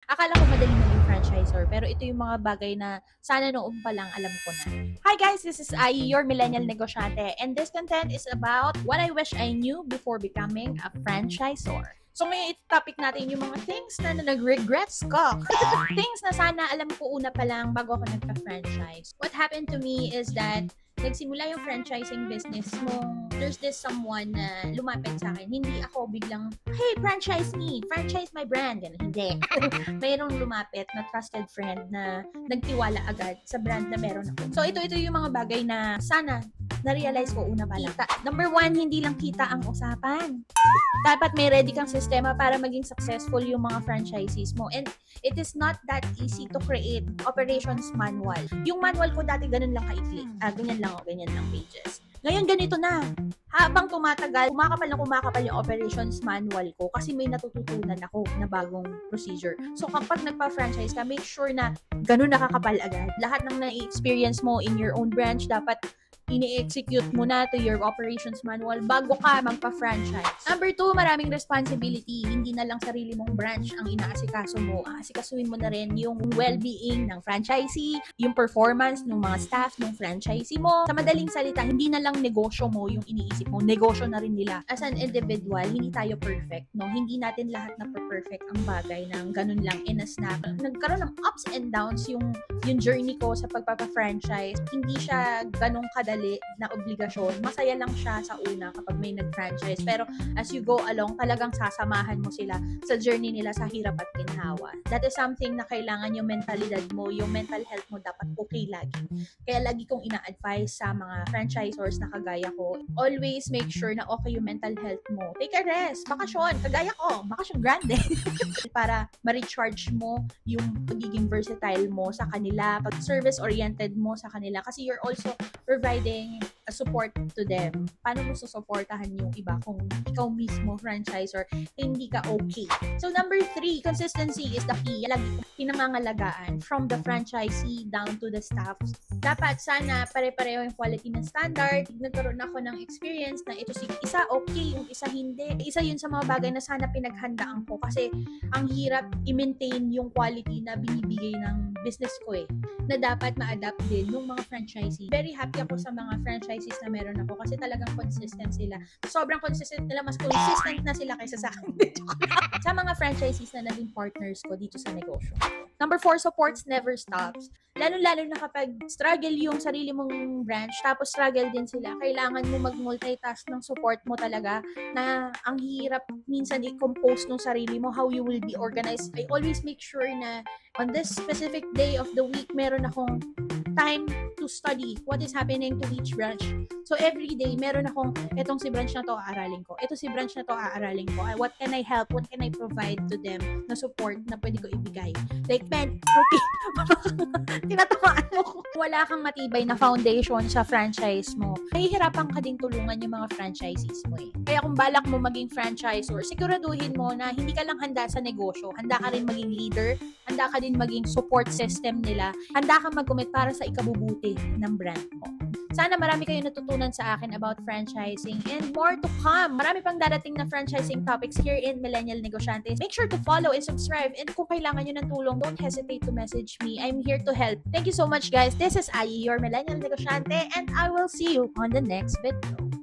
Akala ko madali maging franchisor, pero ito yung mga bagay na sana noon pa lang alam ko na. Hi guys, this is Ai, your millennial negosyante, and this content is about what I wish I knew before becoming a franchisor. So ngayon, topic natin yung mga things na nag-regrets ko. Things na sana alam ko una pa lang bago ako nagka-franchise. What happened to me is that nagsimula yung franchising business mo, there's this someone na lumapit sa akin. Hindi ako biglang, hey, franchise me, franchise my brand. Ganun. Hindi. Mayroong lumapit na trusted friend na nagtiwala agad sa brand na meron ako. So ito yung mga bagay na sana na-realize ko una pa lang. Number one, hindi lang kita ang usapan. Dapat may ready kang sistema para maging successful yung mga franchisees mo. And it is not that easy to create operations manual. Yung manual ko dati ganun lang kaikli. Ganyan lang pages. Ngayon ganito na. Habang tumatagal, kumakapal yung operations manual ko kasi may natututunan ako na bagong procedure. So kapag nagpa-franchise ka, make sure na ganun nakakapal agad. Lahat ng na-experience mo in your own branch, dapat ini-execute mo na to your operations manual bago ka magpa-franchise. Number 2, maraming responsibility. Hindi na lang sarili mong branch ang inaasikaso mo. Asikasuhin mo na rin yung well-being ng franchisee, yung performance ng mga staff ng franchisee mo. Sa madaling salita, hindi na lang negosyo mo yung iniisip mo. Negosyo na rin nila. As an individual, hindi tayo perfect, no? Hindi natin lahat na perfect ang bagay ng ganun lang in a snap. Nagkaroon ng ups and downs yung journey ko sa pagpapa-franchise. Hindi siya ganun kadali na obligasyon. Masaya lang siya sa una kapag may nag-franchise. Pero as you go along, talagang sasamahan mo sila sa journey nila sa hirap at ginhawa. That is something na kailangan yung mentalidad mo, yung mental health mo dapat okay lagi. Kaya lagi kong ina-advise sa mga franchisors na kagaya ko, always make sure na okay yung mental health mo. Take a rest, bakasyon, kagaya ko, bakasyon grande. Para ma-recharge mo yung pagiging versatile mo sa kanila, pag-service-oriented mo sa kanila kasi you're also providing a support to them. Paano mo susuportahan yung iba kung ikaw mismo, franchisor, hindi ka okay? So number 3, consistency is the key. Lagi kong pinangangalagaan from the franchisee down to the staff. Dapat sana pare-pareho yung quality ng standard. Nagkaroon ako ng experience na ito isa okay, yung isa hindi. Isa yun sa mga bagay na sana pinaghandaan ko kasi ang hirap i-maintain yung quality na binibigay ng business ko na dapat ma-adapt din ng mga franchisee. Very happy ako sa mga franchisees na meron ako kasi talagang consistent sila. Sobrang consistent nila, mas consistent na sila kaysa sa akin. Sa mga franchisees na naging partners ko dito sa negosyo. Number 4, supports never stops. Lalo-lalo na kapag struggle yung sarili mong branch, tapos struggle din sila, kailangan mo mag-multitask ng support mo talaga na ang hirap minsan i-compose ng sarili mo, how you will be organized. I always make sure na on this specific day of the week, meron akong time to study what is happening to each branch. So every day, meron akong, etong si branch na to, aaralin ko. Ito si branch na to, aaralin ko. What can I help? What can I provide to them na support na pwede ko ibigay? Like, man, Rupi, tinatamaan mo ko. Wala kang matibay na foundation sa franchise mo. Mahihirapan ka ding tulungan yung mga franchisees mo Kaya kung balak mo maging franchisor, siguraduhin mo na hindi ka lang handa sa negosyo. Handa ka rin maging leader. Handa ka din maging support system nila. Handa ka mag-commit para sa ikabubuti ng brand mo. Sana marami kayong natutunan sa akin about franchising and more to come. Marami pang darating na franchising topics here in Millennial Negosyantes. Make sure to follow and subscribe, and kung kailangan nyo ng tulong, don't hesitate to message me. I'm here to help. Thank you so much, guys. This is Ai, your Millennial Negosyante, and I will see you on the next video.